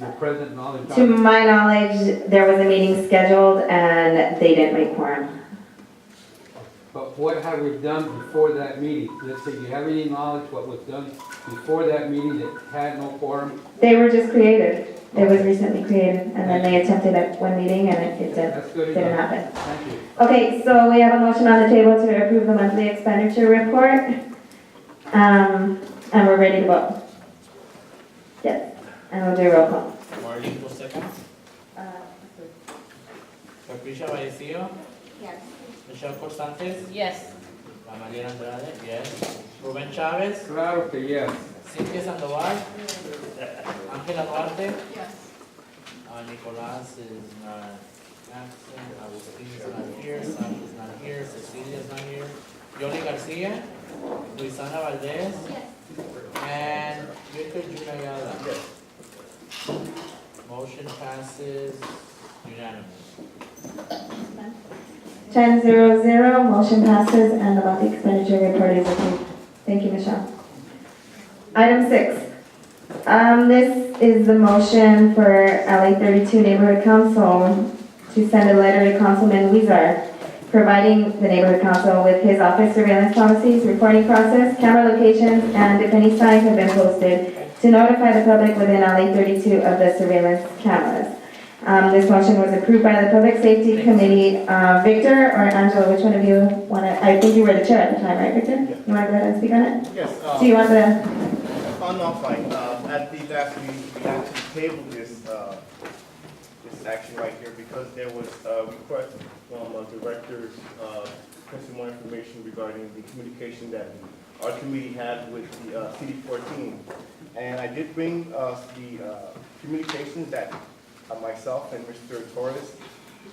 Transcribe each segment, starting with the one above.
Your present knowledge. To my knowledge, there was a meeting scheduled and they didn't make quorum. But what have we done before that meeting? Let's say, do you have any knowledge what was done before that meeting that had no quorum? They were just created. It was recently created, and then they attempted at one meeting and it That's good didn't enough. happen. Thank you. Okay, so we have a motion on the table to approve the monthly expenditure report. And we're ready to vote. Yes, and we'll do a roll call. Marlene Fonseca, Patricia Vallecillo, Yes. Michelle Constantes, Yes. La María Andrade, yes. Rubén Chávez, Claro que yes. Cintia Sandoval, Ángela Duarte, Yes. Nicolás is not absent, Agustín is not here, Sasha is not here, Cecilia is not here, Yoli Garcia, Luisana Valdez, and Victor Junayala. Motion passes unanimous. 10-0-0, motion passes, and the monthly expenditure report is approved. Thank you, Michelle. Item 6. This is the motion for LA 32 Neighborhood Council to send a letter to Councilman Weezer, providing the Neighborhood Council with his office surveillance policies, reporting process, camera locations, and if any signs have been posted, to notify the public within LA 32 of the surveillance cameras. This motion was approved by the Public Safety Committee. Victor or Angela, which one of you want to, I think you were the chair at the time, right, Victor? Yeah. You want to go ahead and speak on it? Yes. Do you want the, No, fine. At the last meeting, we actually tabled this action right here because there was a request from directors requesting more information regarding the communication that our committee had with the CD14. And I did bring the communications that myself and Mr. Torres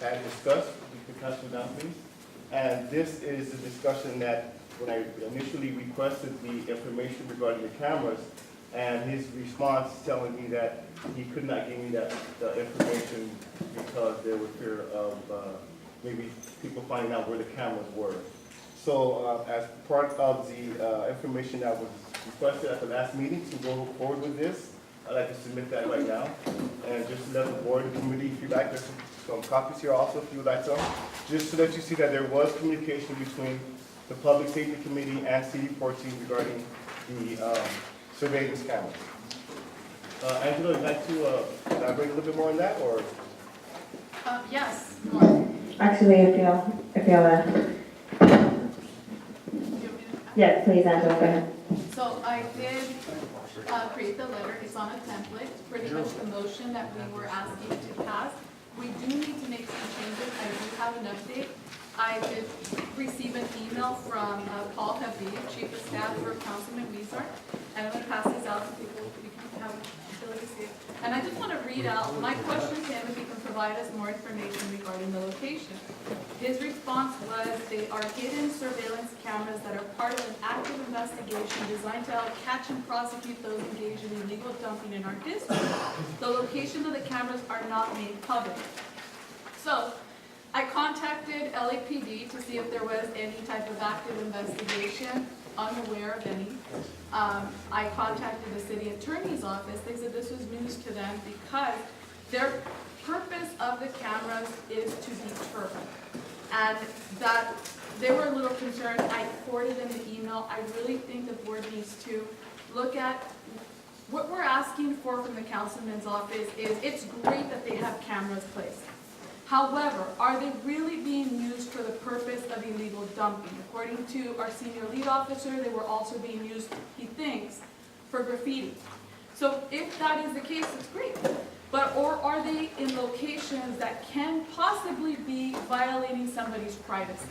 had discussed with the Council Dumpling. And this is the discussion that when I initially requested the information regarding the cameras, and his response telling me that he could not give me the information because there was fear of maybe people finding out where the cameras were. So as part of the information that was requested at the last meeting to go forward with this, I'd like to submit that right now. And just to let the board and committee, if you'd like, there's some copies here also if you would like some. Just to let you see that there was communication between the Public Safety Committee and CD14 regarding the surveillance cameras. Angela, would you like to elaborate a little bit more on that, or? Yes. actually, if you'll, yes, please, Angela, go ahead. So I did create the letter. It's on a template, pretty much the motion that we were asking to pass. We do need to make some changes. I do have an update. I did receive an email from Paul Habib, Chief of Staff for Councilman Weezer, and I'm going to pass this out so people can have ability to see it. And I just want to read out my question to him if he can provide us more information regarding the location. His response was, they are hidden surveillance cameras that are part of an active investigation designed to help catch and prosecute those engaged in illegal dumping in our district. The location of the cameras are not made public. So, I contacted LAPD to see if there was any type of active investigation, unaware of any. I contacted the city attorney's office. They said this was news to them because their purpose of the cameras is to deter. And that they were a little concerned. I forwarded them the email. I really think the board needs to look at what we're asking for from the councilman's office is it's great that they have cameras placed. However, are they really being used for the purpose of illegal dumping? According to our senior lead officer, they were also being used, he thinks, for graffiti. So if that is the case, it's great. But or are they in locations that can possibly be violating somebody's privacy?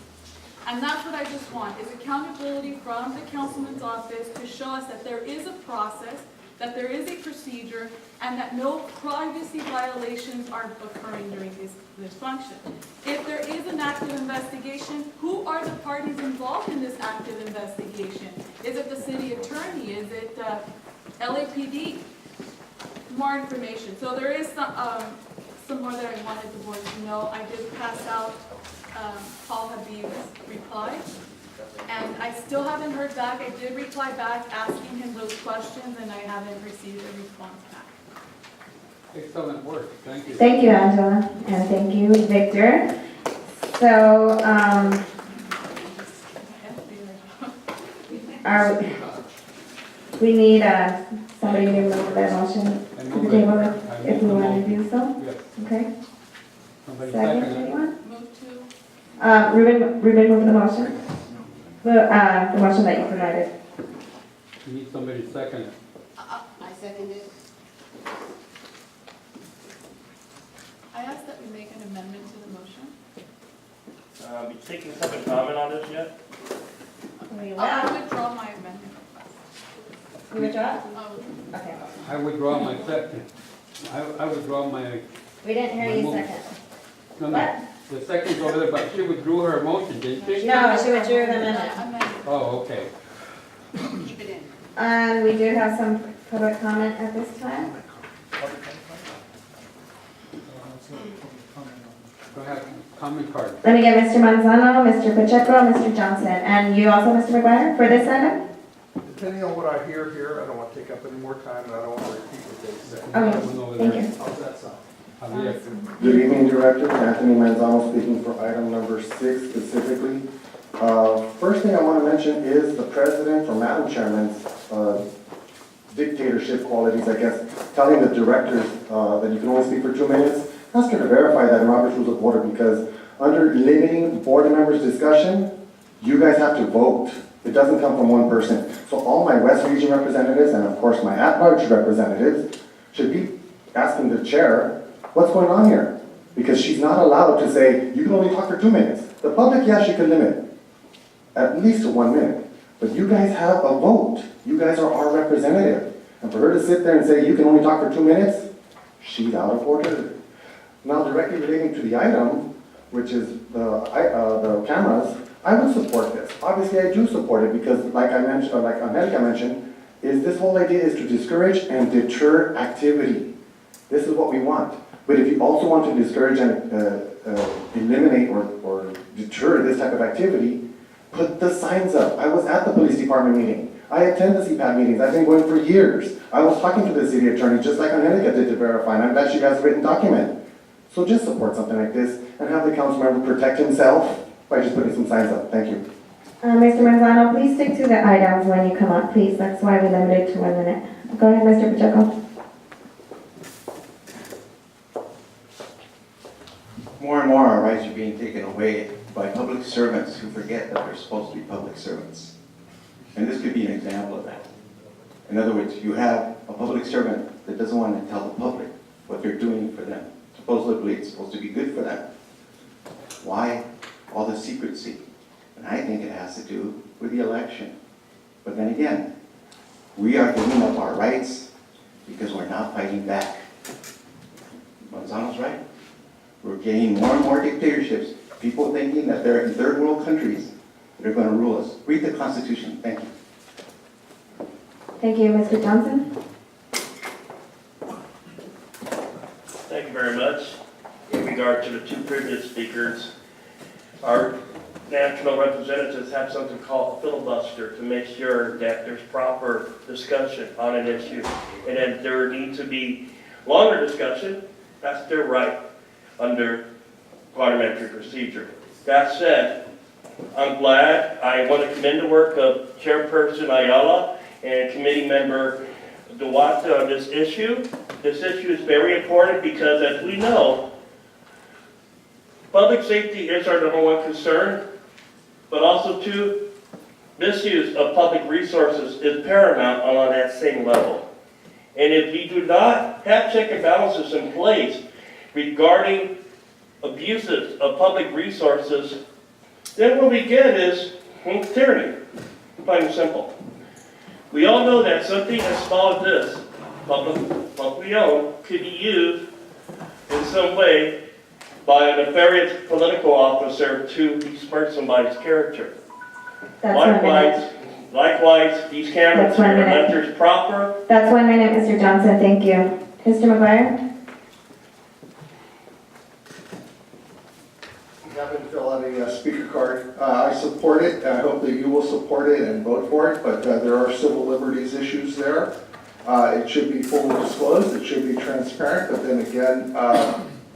And that's what I just want, is accountability from the councilman's office to show us that there is a process, that there is a procedure, and that no privacy violations are occurring during this function. If there is an active investigation, who are the parties involved in this active investigation? Is it the city attorney? Is it LAPD? More information. So there is some more that I wanted the board to know. I did pass out Paul Habib's reply. And I still haven't heard back. I did reply back asking him those questions, and I haven't received a response back. Excellent work, thank you. Thank you, Angela, and thank you, Victor. So, we need, somebody to move that motion I to the move table it. I if we move the want to motion. do so, Yes, okay? somebody Second, second it. anyone? Move to, Ruben moved the motion. The motion that you provided. You need somebody to second it. I second it. I ask that we make an amendment to the motion. You taking public comment on this yet? I'll withdraw my amendment. You withdraw? I'll- Okay. I withdraw my second. I withdraw my, We didn't hear you Move. second. no, no, the second's over there, but she withdrew her motion, didn't she? No, she withdrew the amendment. Amendment. Oh, okay. Keep it in. And we do have some public comment at this time. Go ahead, comment card. Let me get Mr. Manzano, Mr. Pacheco, Mr. Johnson, and you also, Mr. McGuire, for this item? Depending on what I hear here, I don't want to take up any more time, and I don't want to repeat what they said. Okay, One over thank there. you. How's that sound? Javier. Good evening, Director. Anthony Manzano speaking for item number 6 specifically. First thing I want to mention is the President or Madam Chairman's dictatorship qualities, I guess, telling the directors that you can only speak for 2 minutes. Ask her to verify that in Robert's Rules of Order, because under limiting board members' discussion, you guys have to vote. It doesn't come from one person. So all my West Region representatives, and of course my at-large representatives, should be asking the chair, what's going on here? Because she's not allowed to say, you can only talk for 2 minutes. The public, yes, she can limit at least to 1 minute. But you guys have a vote. You guys are our representative. And for her to sit there and say, you can only talk for 2 minutes, she's out of order. Now, directly relating to the item, which is the cameras, I would support this. Obviously, I do support it because, like I mentioned, or like America mentioned, is this whole idea is to discourage and deter activity. This is what we want. But if you also want to discourage and eliminate or deter this type of activity, put the signs up. I was at the police department meeting. I attend the CPAT meetings. I've been going for years. I was talking to the city attorney, just like Angelica did to verify, and I'm glad she has a written document. So just support something like this and have the council member protect himself by just putting some signs up. Thank you. Mr. Manzano, please stick to the items when you come up, please. That's why we limited to 1 minute. Go ahead, Mr. Pacheco. More and more our rights are being taken away by public servants who forget that they're supposed to be public servants. And this could be an example of that. In other words, you have a public servant that doesn't want to tell the public what they're doing for them. Supposedly it's supposed to be good for them. Why all the secrecy? And I think it has to do with the election. But then again, we are giving up our rights because we're not fighting back. Manzano's right. We're getting more and more dictatorships, people thinking that they're in third world countries that are going to rule us. Read the Constitution. Thank you. Thank you, Mr. Johnson. Thank you very much. In regard to the two previous speakers, our national representatives have something called a filibuster to make sure that there's proper discussion on an issue. And if there needs to be longer discussion, that's their right under parliamentary procedure. That said, I'm glad. I want to commend the work of Chairperson Ayala and Committee Member Duarte on this issue. This issue is very important because, as we know, public safety is our #1 concern, but also, too, misuse of public resources is paramount on that same level. And if we do not have check and balances in place regarding abuses of public resources, then what we get is tyranny, plain and simple. We all know that something as small as this, publicly owned, could be used in some way by a nefarious political officer to besmirch somebody's character. That's 1 minute. Likewise, these cameras That's 1 here, minute. unless there's proper. That's 1 minute, Mr. Johnson. Thank you. Mr. McGuire? Having to fill out a speaker card. I support it. I hope that you will support it and vote for it, but there are civil liberties issues there. It should be fully disclosed, it should be transparent, but then again,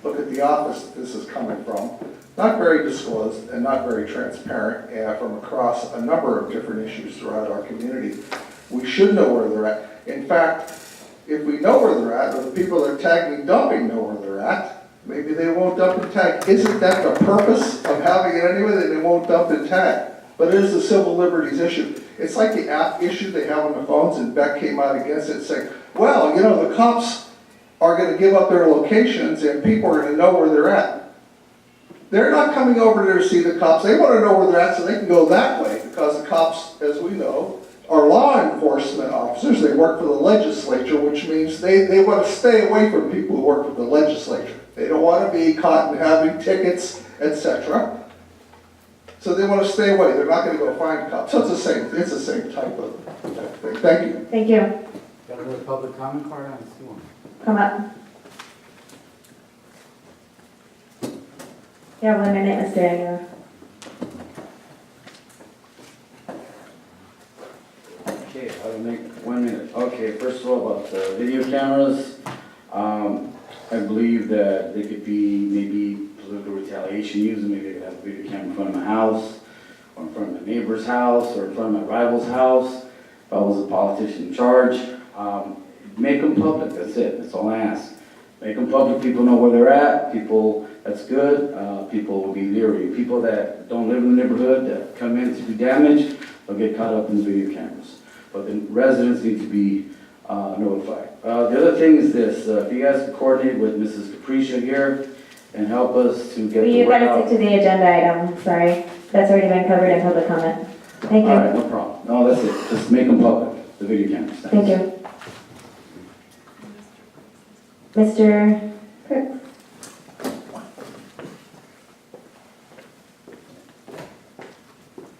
look at the office that this is coming from. Not very disclosed and not very transparent from across a number of different issues throughout our community. We should know where they're at. In fact, if we know where they're at, or the people that are tagging dumping know where they're at, maybe they won't dump and tag. Isn't that the purpose of having it anyway, that they won't dump and tag? But it is a civil liberties issue. It's like the app issue they have on the phones, and Beck came out against it saying, well, you know, the cops are gonna give up their locations and people are gonna know where they're at. They're not coming over there to see the cops. They wanna know where they're at so they can go that way, because the cops, as we know, are law enforcement officers. They work for the legislature, which means they want to stay away from people who work for the legislature. They don't want to be caught in having tickets, etc. So they want to stay away. They're not going to go find cops. So it's the same type of thing. Thank you. Thank you. Got a little public comment card on this one. Come up. You have 1 minute, Mr. Aguilar. Okay, I'll make 1 minute. Okay, first of all, about the video cameras, I believe that there could be maybe political retaliation used. Maybe they could have a video camera in front of my house, or in front of my neighbor's house, or in front of my rival's house. If I was a politician in charge, make them public, that's it, that's all I ask. Make them public, people know where they're at, people, that's good, people will be leery. People that don't live in the neighborhood, that come in to do damage, they'll get caught up in the video cameras. But the residents need to be notified. The other thing is this, if you guys could coordinate with Mrs. Capricia here and help us to get the You word gotta out. stick to the agenda item, sorry. That's already been covered in public comment. Thank All right, you. no problem. No, that's it. Just make them public, the video cameras. Thanks. Thank you. Mr. Crooks?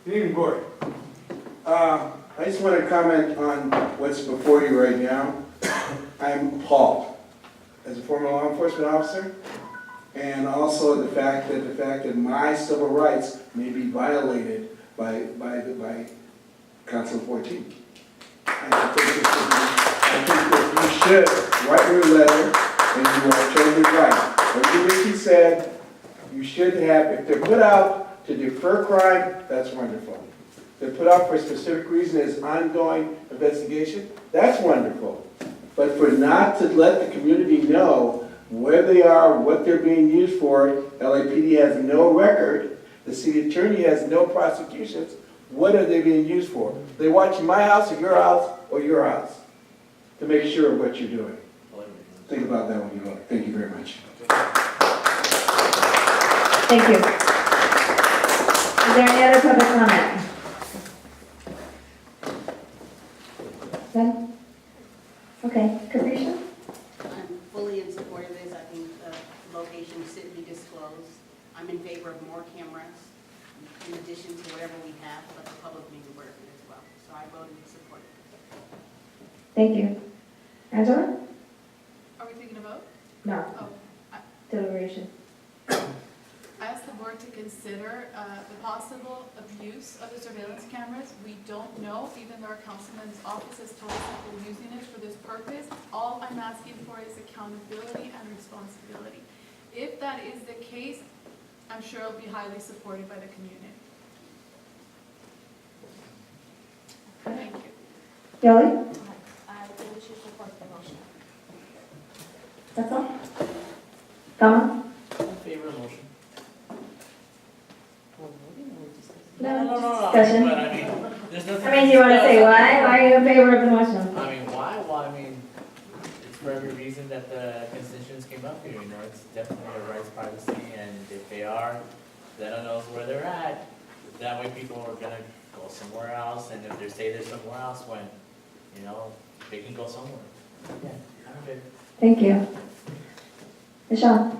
Good evening, board. I just want to comment on what's before you right now. I'm appalled as a former law enforcement officer, and also the fact that my civil rights may be violated by Council 14. I think that you should write your letter, and you are totally right. What you said, you should have, if they're put out to defer crime, that's wonderful. They're put out for a specific reason as ongoing investigation, that's wonderful. But for not to let the community know where they are, what they're being used for, LAPD has no record, the city attorney has no prosecutions, what are they being used for? They watching my house or your house to make sure of what you're doing. Think about that when you vote. Thank you very much. Thank you. Is there any other public comment? None? Okay, Capricia? I'm fully in support of this. I think the location should be disclosed. I'm in favor of more cameras in addition to whatever we have, but the public may be aware of it as well. So I voted in support. Thank you. Angela? Are we taking a vote? No, Oh, deliberation. I asked the board to consider the possible abuse of the surveillance cameras. We don't know, even though our councilman's office has told us that they're using it for this purpose. All I'm asking for is accountability and responsibility. If that is the case, I'm sure it'll be highly supported by the community. Thank you. Yoli? I think we should support the motion. That's all? Tama? In favor of motion. No, discussion. But I mean, there's nothing. I mean, do you want to say why? Why are you in favor of the motion? I mean, why? Well, I mean, it's for every reason that the constituents came up here, you know, it's definitely a rights privacy, and if they are, then knows where they're at. That way people are gonna go somewhere else, and if they say they're somewhere else, when, you know, they can go somewhere. Yeah, I'm in favor. Thank you. Michelle?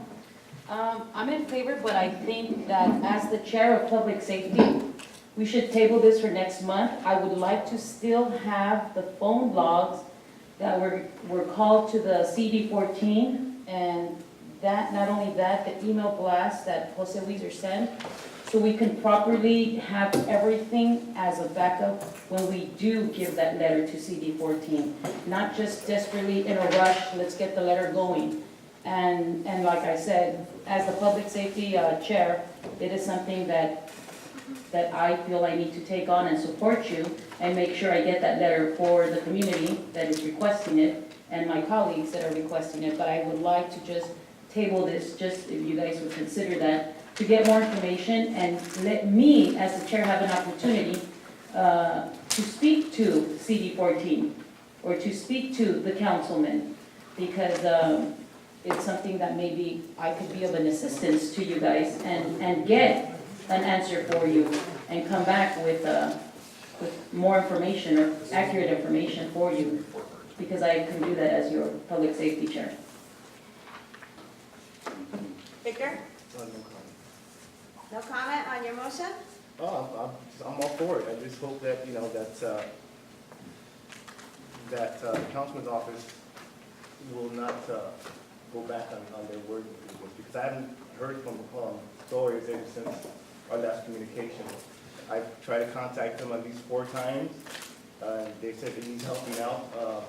I'm in favor, but I think that as the chair of public safety, we should table this for next month. I would like to still have the phone logs that were called to the CD14, and that, not only that, the email blast that Jose Weiser sent. so we can properly have everything as a backup when we do give that letter to CD 14. Not just desperately in a rush, let's get the letter going. And like I said, as the public safety chair, it is something that I feel I need to take on and support you and make sure I get that letter for the community that is requesting it and my colleagues that are requesting it. But I would like to just table this, just if you guys would consider that, to get more information and let me, as the chair, have an opportunity to speak to CD 14 or to speak to the councilman, because it's something that maybe I could be of an assistance to you guys and get an answer for you and come back with more information or accurate information for you, because I can do that as your public safety chair. Victor? No comment on your motion? Oh, I'm all for it. I just hope that, you know, that the councilman's office will not go back on their word with this, because I haven't heard from authorities ever since our last communication. I've tried to contact them at least 4 times, and they said they need help me out.